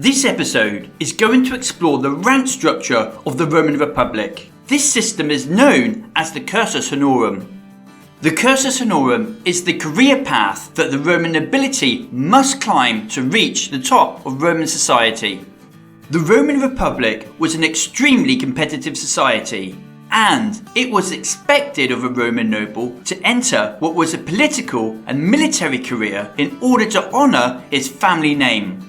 This episode is going to explore the rank structure of the Roman Republic. This system is known as the Cursus Honorum. The Cursus Honorum is the career path that the Roman nobility must climb to reach the top of Roman society. The Roman Republic was an extremely competitive society, and it was expected of a Roman noble to enter what was a political and military career in order to honour his family name.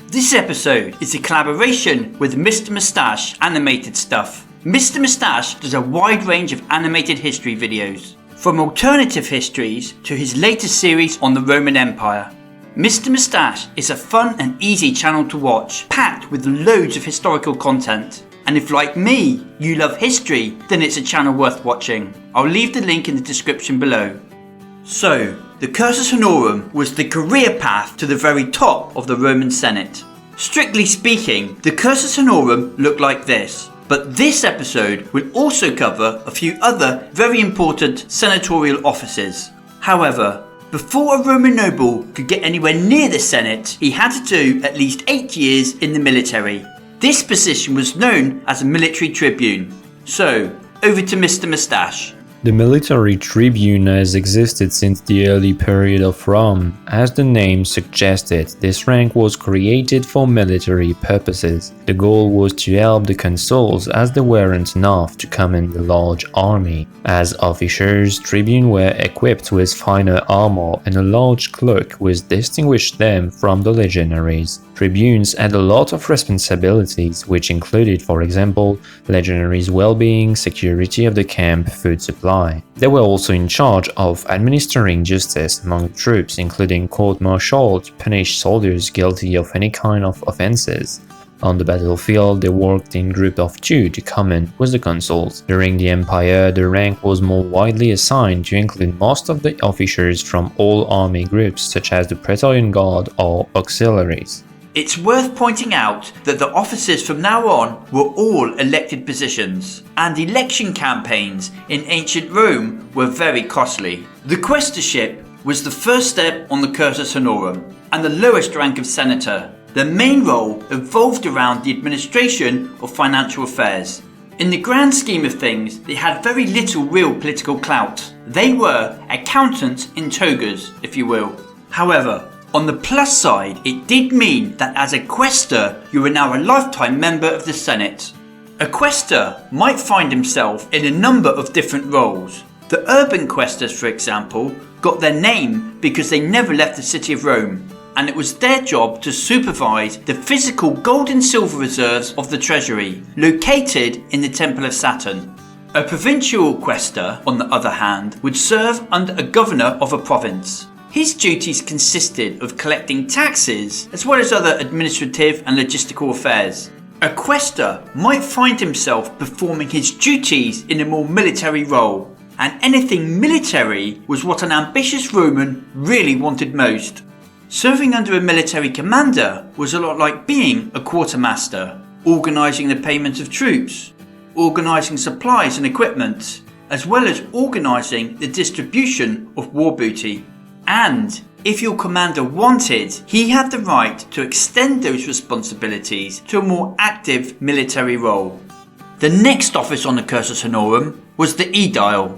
This episode is a collaboration with Mr. Moustache Animated Stuff. Mr. Moustache does a wide range of animated history videos, from alternative histories to his latest series on the Roman Empire. Mr. Moustache is a fun and easy channel to watch, packed with loads of historical content. And if, like me, you love history, then it's a channel worth watching. I'll leave the link in the description below. So, the Cursus Honorum was the career path to the very top of the Roman Senate. Strictly speaking, the Cursus Honorum looked like this, but this episode will also cover a few other very important senatorial offices. However, before a Roman noble could get anywhere near the Senate, he had to do at least 8 years in the military. This position was known as a Military Tribune. So, over to Mr. Moustache. The Military Tribune has existed since the early period of Rome. As the name suggested, this rank was created for military purposes. The goal was to help the consuls, as they weren't enough to command a large army. As officers, tribunes were equipped with finer armor and a large cloak which distinguished them from the legionaries. Tribunes had a lot of responsibilities, which included, for example, legionaries' well-being, security of the camp, food supply. They were also in charge of administering justice among the troops, including court-martial to punish soldiers guilty of any kind of offenses. On the battlefield, they worked in groups of 2 to command with the consuls. During the empire, the rank was more widely assigned to include most of the officers from all army groups, such as the Praetorian Guard or auxiliaries. It's worth pointing out that the offices from now on were all elected positions, and election campaigns in ancient Rome were very costly. The quaestorship was the first step on the Cursus Honorum, and the lowest rank of senator. Their main role evolved around the administration of financial affairs. In the grand scheme of things, they had very little real political clout. They were accountants in togas, if you will. However, on the plus side, it did mean that as a quaestor, you were now a lifetime member of the Senate. A quaestor might find himself in a number of different roles. The urban quaestors, for example, got their name because they never left the city of Rome, and it was their job to supervise the physical gold and silver reserves of the treasury, located in the Temple of Saturn. A provincial quaestor, on the other hand, would serve under a governor of a province. His duties consisted of collecting taxes as well as other administrative and logistical affairs. A quaestor might find himself performing his duties in a more military role, and anything military was what an ambitious Roman really wanted most. Serving under a military commander was a lot like being a quartermaster, organising the payment of troops, organising supplies and equipment, as well as organising the distribution of war booty. And if your commander wanted, he had the right to extend those responsibilities to a more active military role. The next office on the Cursus Honorum was the Aedile.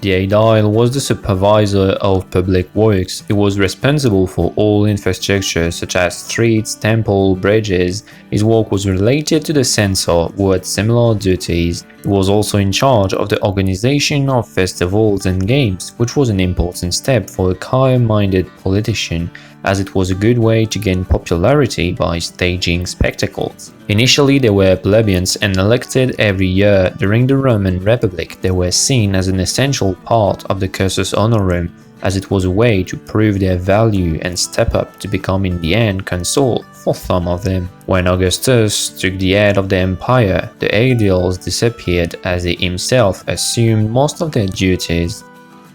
The Aedile was the supervisor of public works. He was responsible for all infrastructure such as streets, temples, bridges. His work was related to the Censor, who had similar duties. He was also in charge of the organization of festivals and games, which was an important step for a career-minded politician, as it was a good way to gain popularity by staging spectacles. Initially, they were plebeians and elected every year. During the Roman Republic, they were seen as an essential part of the Cursus Honorum, as it was a way to prove their value and step up to become in the end consul for some of them. When Augustus took the head of the empire, the Aediles disappeared as he himself assumed most of their duties.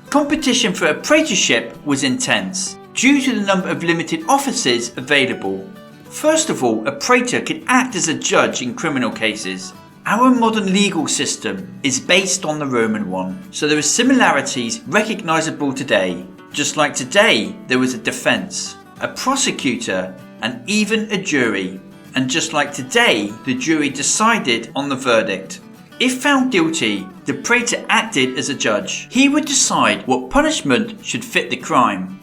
Competition for a praetorship was intense, due to the number of limited offices available. First of all, a praetor could act as a judge in criminal cases. Our modern legal system is based on the Roman one, so there are similarities recognisable today. Just like today, there was a defence, a prosecutor, and even a jury. And just like today, the jury decided on the verdict. If found guilty, the Praetor acted as a judge. He would decide what punishment should fit the crime.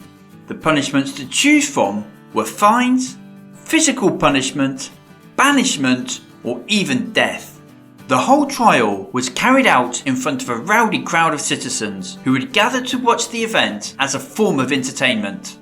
The punishments to choose from were fines, physical punishment, banishment, or even death. The whole trial was carried out in front of a rowdy crowd of citizens who had gathered to watch the event as a form of entertainment.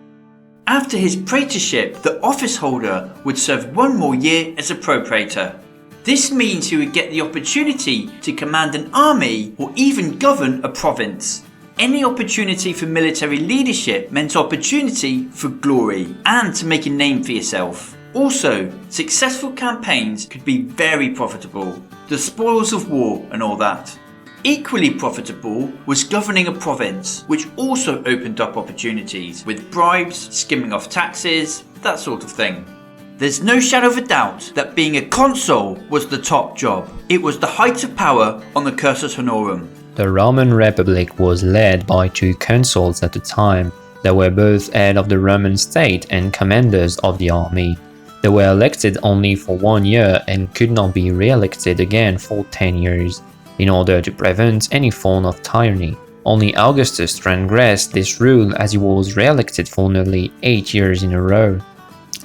After his praetorship, the office holder would serve 1 more year as a pro-praetor. This means he would get the opportunity to command an army or even govern a province. Any opportunity for military leadership meant opportunity for glory and to make a name for yourself. Also, successful campaigns could be very profitable. The spoils of war and all that. Equally profitable was governing a province, which also opened up opportunities with bribes, skimming off taxes, that sort of thing. There's no shadow of a doubt that being a consul was the top job. It was the height of power on the Cursus Honorum. The Roman Republic was led by 2 consuls at the time. They were both head of the Roman state and commanders of the army. They were elected only for 1 year and could not be re-elected again for 10 years. In order to prevent any form of tyranny, only Augustus transgressed this rule as he was re-elected for nearly 8 years in a row.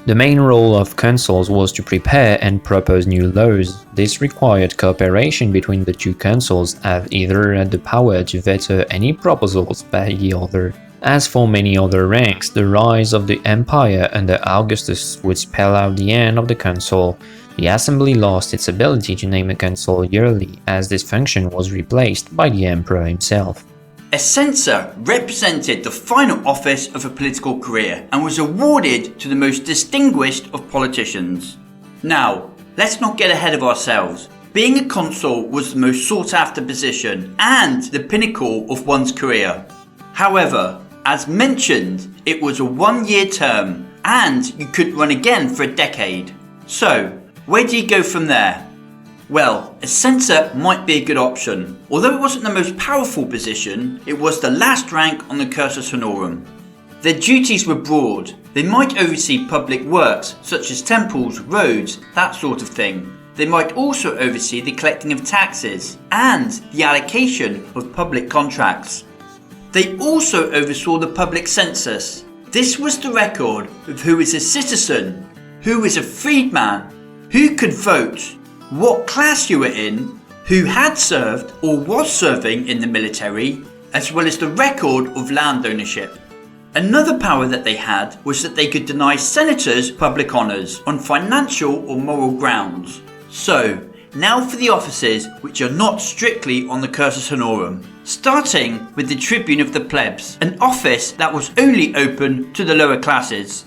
The main role of consuls was to prepare and propose new laws. This required cooperation between the 2 consuls, as either had the power to veto any proposals by the other. As for many other ranks, the rise of the empire under Augustus would spell out the end of the consul. The assembly lost its ability to name a consul yearly, as this function was replaced by the emperor himself. A censor represented the final office of a political career and was awarded to the most distinguished of politicians. Now, let's not get ahead of ourselves. Being a consul was the most sought after position and the pinnacle of one's career. However, as mentioned, it was a 1-year term and you couldn't run again for a decade. So, where do you go from there? Well, a censor might be a good option. Although it wasn't the most powerful position, it was the last rank on the Cursus Honorum. Their duties were broad. They might oversee public works such as temples, roads, that sort of thing. They might also oversee the collecting of taxes and the allocation of public contracts. They also oversaw the public census. This was the record of who is a citizen, who is a freedman, who could vote, what class you were in, who had served or was serving in the military, as well as the record of land ownership. Another power that they had was that they could deny senators public honours on financial or moral grounds. So, now for the offices which are not strictly on the Cursus Honorum, starting with the Tribune of the Plebs, an office that was only open to the lower classes.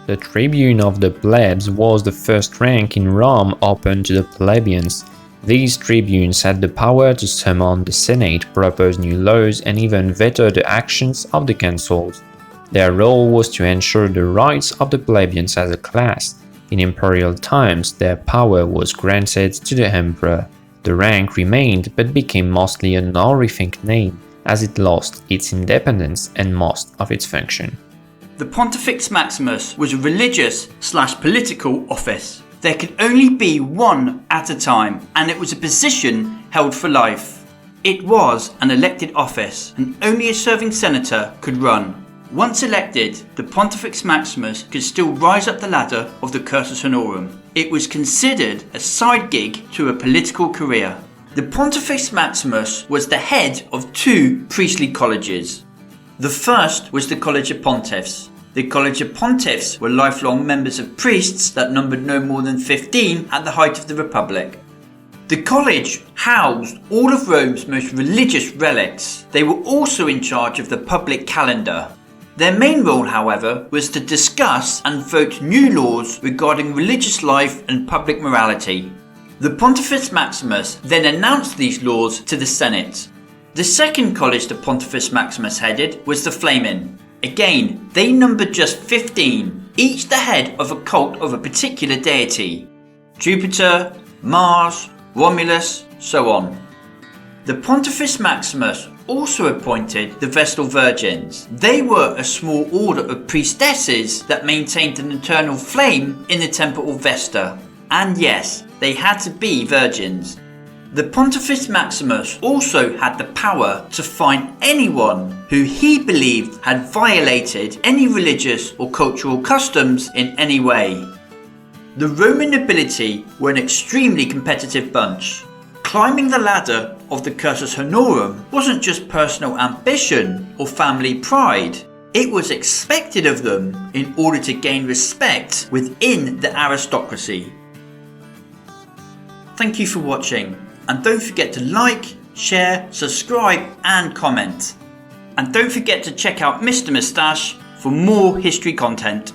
The Tribune of the Plebs was the first rank in Rome open to the plebeians. These tribunes had the power to summon the Senate, propose new laws, and even veto the actions of the consuls. Their role was to ensure the rights of the plebeians as a class. In imperial times, their power was granted to the emperor. The rank remained but became mostly an honorific name, as it lost its independence and most of its function. The Pontifex Maximus was a religious/political office. There could only be one at a time, and it was a position held for life. It was an elected office, and only a serving senator could run. Once elected, the Pontifex Maximus could still rise up the ladder of the Cursus Honorum. It was considered a side gig to a political career. The Pontifex Maximus was the head of 2 priestly colleges. The first was the College of Pontiffs. The College of Pontiffs were lifelong members of priests that numbered no more than 15 at the height of the Republic. The college housed all of Rome's most religious relics. They were also in charge of the public calendar. Their main role, however, was to discuss and vote new laws regarding religious life and public morality. The Pontifex Maximus then announced these laws to the Senate. The second college the Pontifex Maximus headed was the Flamen. Again, they numbered just 15, each the head of a cult of a particular deity. Jupiter, Mars, Romulus, so on. The Pontifex Maximus also appointed the Vestal Virgins. They were a small order of priestesses that maintained an eternal flame in the temple of Vesta. And yes, they had to be virgins. The Pontifex Maximus also had the power to fine anyone who he believed had violated any religious or cultural customs in any way. The Roman nobility were an extremely competitive bunch. Climbing the ladder of the Cursus Honorum wasn't just personal ambition or family pride. It was expected of them in order to gain respect within the aristocracy. Thank you for watching, and don't forget to like, share, subscribe and comment. And don't forget to check out Mr. Moustache for more history content.